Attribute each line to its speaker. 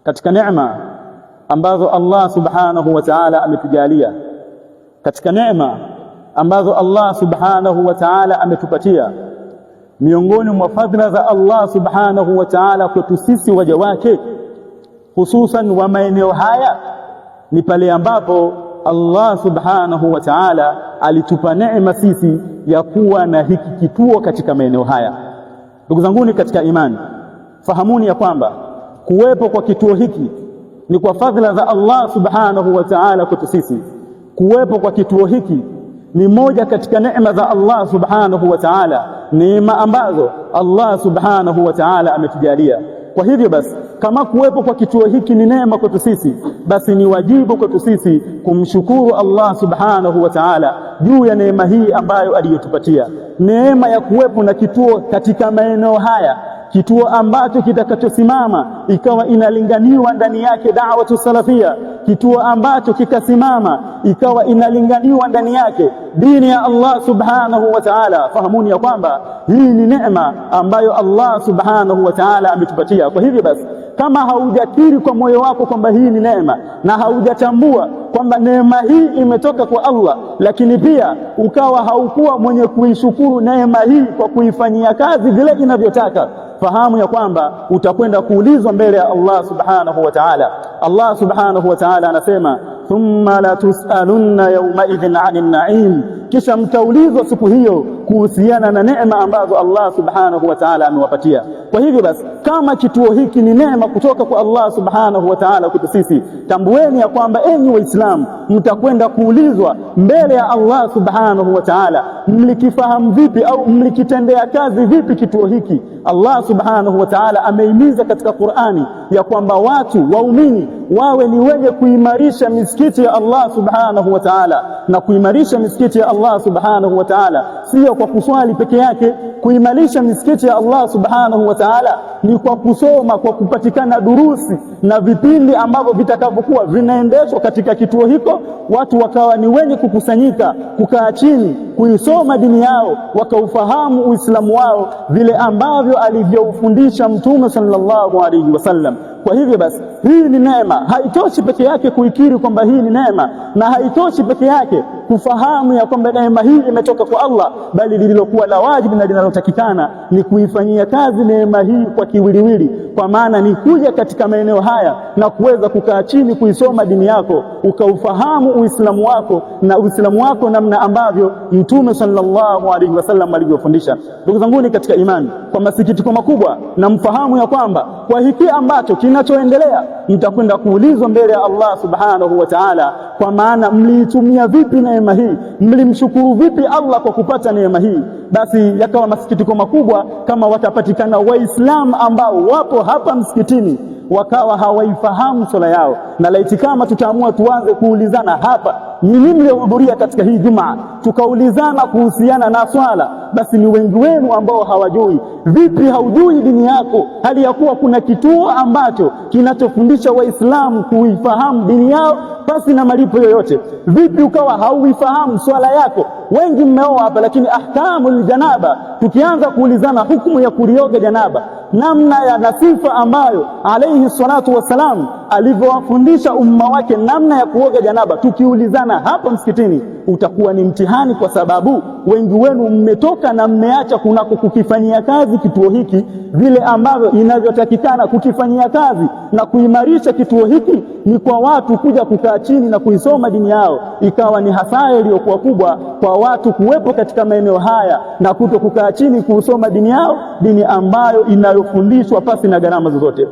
Speaker 1: katika neema ambazo Allah subhanahu wa ta'ala ametujalia, katika neema ambazo Allah subhanahu wa ta'ala ametupatia, miongoni mwa fadhila za Allah subhanahu wa ta'ala kwetu sisi waja wake, hususan wa maeneo haya, ni pale ambapo Allah subhanahu wa ta'ala alitupa neema sisi ya kuwa na hiki kituo katika maeneo haya. Ndugu zanguni katika imani, fahamuni ya kwamba kuwepo kwa kituo hiki ni kwa fadhila za Allah subhanahu wa ta'ala kwetu sisi. Kuwepo kwa kituo hiki ni moja katika neema za Allah subhanahu wa ta'ala, neema ambazo Allah subhanahu wa ta'ala ametujalia. Kwa hivyo basi, kama kuwepo kwa kituo hiki ni neema kwetu sisi, basi ni wajibu kwetu sisi kumshukuru Allah subhanahu wa ta'ala juu ya neema hii ambayo aliyotupatia, neema ya kuwepo na kituo katika maeneo haya, kituo ambacho kitakachosimama ikawa inalinganiwa ndani yake da'watu salafia, kituo ambacho kikasimama ikawa inalinganiwa ndani yake dini ya Allah subhanahu wa ta'ala. Fahamuni ya kwamba hii ni neema ambayo Allah subhanahu wa ta'ala ametupatia. Kwa hivyo basi, kama haujakiri kwa moyo wako kwamba hii ni neema na haujatambua kwamba neema hii imetoka kwa Allah, lakini pia ukawa haukuwa mwenye kuishukuru neema hii kwa kuifanyia kazi vile inavyotaka, fahamu ya kwamba utakwenda kuulizwa mbele ya Allah subhanahu wa ta'ala. Allah subhanahu wa ta'ala anasema, thumma la tus'alunna yawma idhin 'anil na'im, kisha mtaulizwa siku hiyo kuhusiana na neema ambazo Allah subhanahu wa ta'ala amewapatia. Kwa hivyo basi, kama kituo hiki ni neema kutoka kwa Allah subhanahu wa ta'ala kwetu sisi, tambueni ya kwamba enyi Waislamu mtakwenda kuulizwa mbele ya Allah subhanahu wa ta'ala, mlikifahamu vipi au mlikitendea kazi vipi kituo hiki. Allah subhanahu wa ta'ala ameimiza katika Qur'ani ya kwamba watu waumini wawe ni wenye kuimarisha misikiti ya Allah subhanahu wa ta'ala. Na kuimarisha misikiti ya Allah subhanahu wa ta'ala sio kwa kuswali peke yake. Kuimarisha misikiti ya Allah subhanahu wa ta'ala ni kwa kusoma, kwa kupatikana durusi na vipindi ambavyo vitakavyokuwa vinaendeshwa katika kituo hiko, watu wakawa ni wenye kukusanyika, kukaa chini, kuisoma dini yao, wakaufahamu Uislamu wao vile ambavyo alivyoufundisha Mtume sallallahu alaihi wasallam. Kwa hivyo basi, hii ni neema. Haitoshi peke yake kuikiri kwamba hii ni neema, na haitoshi peke yake kufahamu ya kwamba neema hii imetoka kwa Allah, bali lililokuwa la wajibu na linalotakikana ni kuifanyia kazi neema hii kwa kiwiliwili, kwa maana ni kuja katika maeneo haya na kuweza kukaa chini kuisoma dini yako, ukaufahamu Uislamu wako na Uislamu wako namna ambavyo Mtume sallallahu alaihi wasallam alivyofundisha. Ndugu zanguni katika imani, kwa masikitiko makubwa na mfahamu ya kwamba kwa hiki ambacho kinachoendelea mtakwenda kuulizwa mbele ya Allah subhanahu wa ta'ala, kwa maana mliitumia vipi neema hii, mlimshukuru vipi Allah kwa kupata neema hii. Basi yakawa masikitiko makubwa kama watapatikana Waislamu ambao wapo hapa msikitini wakawa hawaifahamu swala yao. Na laiti kama tutaamua tuanze kuulizana hapa, nyinyi mliohudhuria katika hii Jumaa, tukaulizana kuhusiana na swala, basi ni wengi wenu ambao hawajui. Vipi haujui dini yako hali ya kuwa kuna kituo ambacho kinachofundisha Waislamu kuifahamu dini yao basi na malipo yoyote? Vipi ukawa hauifahamu swala yako? Wengi mmeoa hapa, lakini ahkamul janaba, tukianza kuulizana hukumu ya kulioga janaba, namna ya nasifa ambayo alayhi salatu wassalam alivyowafundisha umma wake namna ya kuoga janaba, tukiulizana hapa msikitini, utakuwa ni mtihani, kwa sababu wengi wenu mmetoka na mmeacha kunako kukifanyia kazi kituo hiki vile ambavyo inavyotakikana kukifanyia kazi. Na kuimarisha kituo hiki ni kwa watu kuja kukaa chini na kuisoma dini yao, ikawa ni hasara iliyokuwa kubwa kwa watu kuwepo katika maeneo haya na kuto kukaa chini kusoma dini yao, dini ambayo inayofundishwa pasi na gharama zozote.